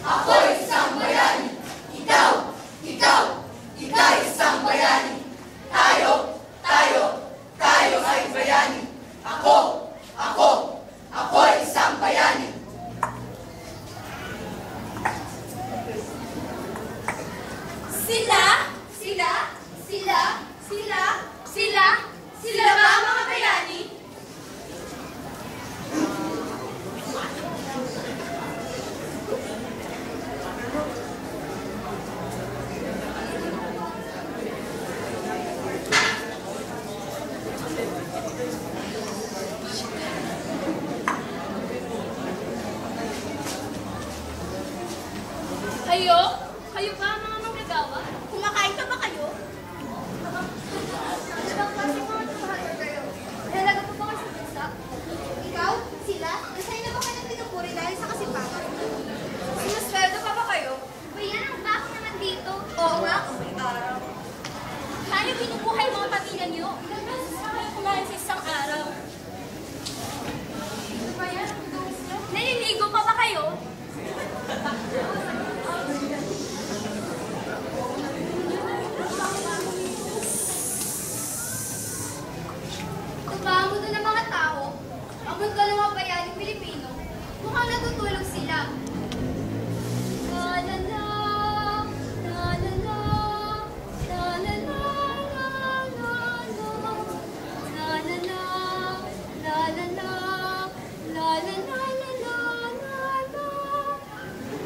Ako'y isang bayani. Ika'y isang bayani. Tayo ay bayani. Ako'y isang bayani. Sila ba ang mga bayani? Kayo ba mga manggagawa? Kumakain ka ba kayo? Ibang klase mga tumahalan kayo. Halaga po ba kayo sa bansa? Ikaw? Sila? Nasa'yo na ba kayo nagpinupuri dahil sa kasipagan? Sinusweldo pa ba kayo? Bayan ang bako naman dito. Oo nga, may araw. Paano binubuhay mga pamilya niyo? Ilang beses na kayo kumain sa isang araw? Ano ba yan? Naliligo pa ba kayo? Tumango doon ng mga tao, ang mundo ng mga bayaning Pilipino, mukhang natutulog sila.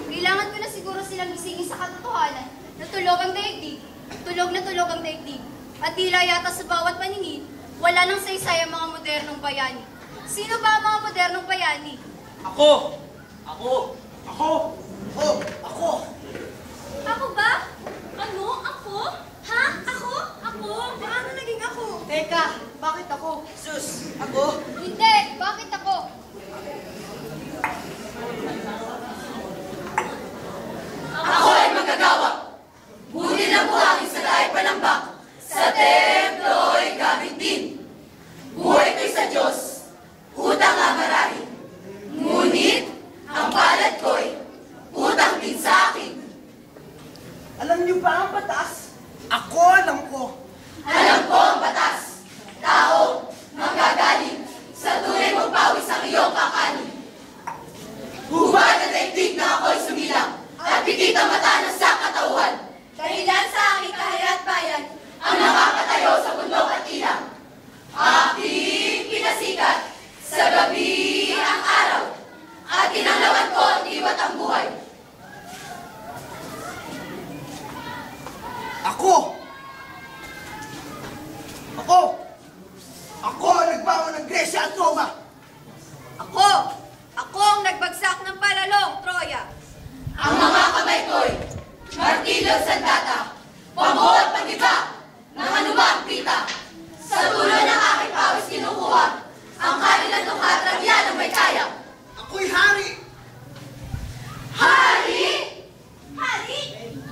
Kailangan ko na siguro silang gisingin sa katotohanan na tulog ang daigdig, tulog na tulog ang daigdig, at tila yata sa bawat paningin, wala nang saysay ang mga modernong bayani. Sino ba ang mga modernong bayani? Ako! Ako ba? Ano? Ako? Ha? Ako? Paano naging ako? Teka, bakit ako? Sus! Ako! Hindi! Bakit ako? Ako ay manggagawa. Ngunit ang buhangin sa kahit panambak. Sa templo'y gamit din. Buhay ko'y sa Diyos. Utang ang marami. Ngunit ang palad ko'y utang din sa akin. Alam niyo ba ang batas? Ako alam ko. Alam ko ang batas. Tao, manggagaling. Sa tunay mong pawis ang iyong kakanin. Hubad at daigdig na ako'y sumilang. At pikit ang mata sa katauhan. Dahilan sa aking kahayat bayan, ang nakakatayo sa bundok at ilang. Aking pinasikat, sa gabi ang araw, at tinanglawan ko at iwat ang buhay. Ako ang nagbangon ng Gresya at Roma. Ako ang nagbagsak ng palalong, Troya. Ang mga kamay ko'y martilyo at sandata, pambo at pag-iba ng anumang pita. Sa tuloy ng aking pawis kinukuha, ang kanilang tukat at yan ang may kaya. Ako'y hari. Hari!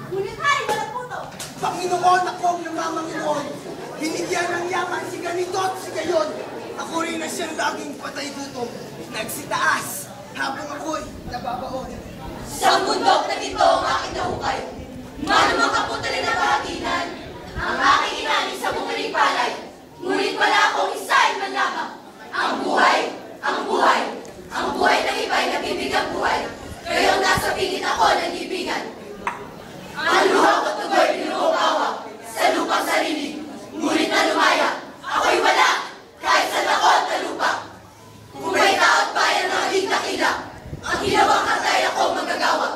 Ngunit hari, wala puto. Panginoon ako ang namamanginoon. Binigyan ng yaman si ganito at si gayon. Ako rin na siyang laging patay gutom. Nagsitaas habang ako'y nababaon. Sa bundok na dito ang aking nahukay. Manumang kaputalin na bahatinan, ang aking inanin sa bungaling palay. Ngunit wala akong isahin man lamang. Ang buhay ng iba'y nabibigang buhay. Kayong nasa pingit ako ng libingan. Ang luha ko tugoy binuupawa sa lupang sarili. Ngunit na lumaya, ako'y wala kahit sa lakot na lupa. Kung may taot bayan ng aling dakila, ang ginawang katay ako magagawa.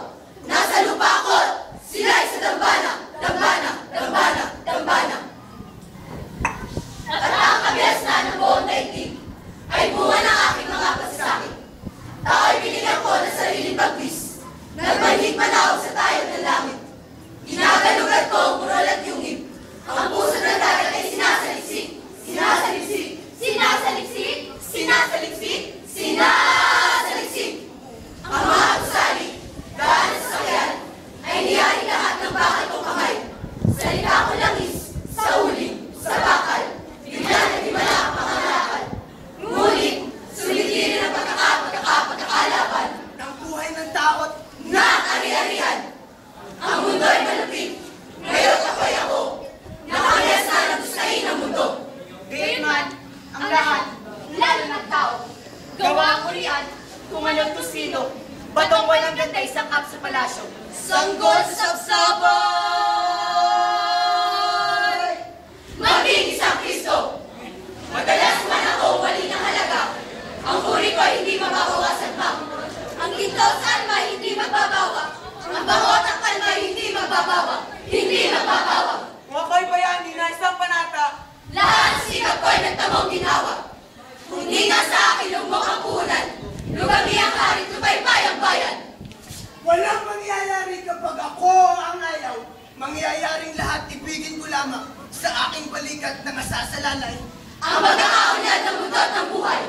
Nasa lupa ako, sila'y sa dambana. At ang kabias na ng buong daigdig ay bunga ng aking mga pasasakit. Tao'y binigyan ko ng sariling bagwis. Nagbalik manaw sa tayo hanggang naisangkap sa palasyo. Sanggol sa sapsapay! Maging isang Kristo! Madalas man ako wali ng halaga. Ang puri ko ay hindi mababawasan pa. Ang ginto sa alma ay hindi magbabawa. Ang bangot at kalma ay hindi magbabawa. Hindi magbabawa. Kung ako'y bayani na isang panata, Lahat ng sikap ko ay nagtamong ginawa. Kung di na sa akin lumbok ang puhunan, lugami ang harit lupay-pay ang bayan. Walang mangyayari kapag ako ang ayaw. Mangyayaring lahat ibigin ko lamang sa aking balikat na masasalalay. Ang pagkakaunlad ng mundo at ng buhay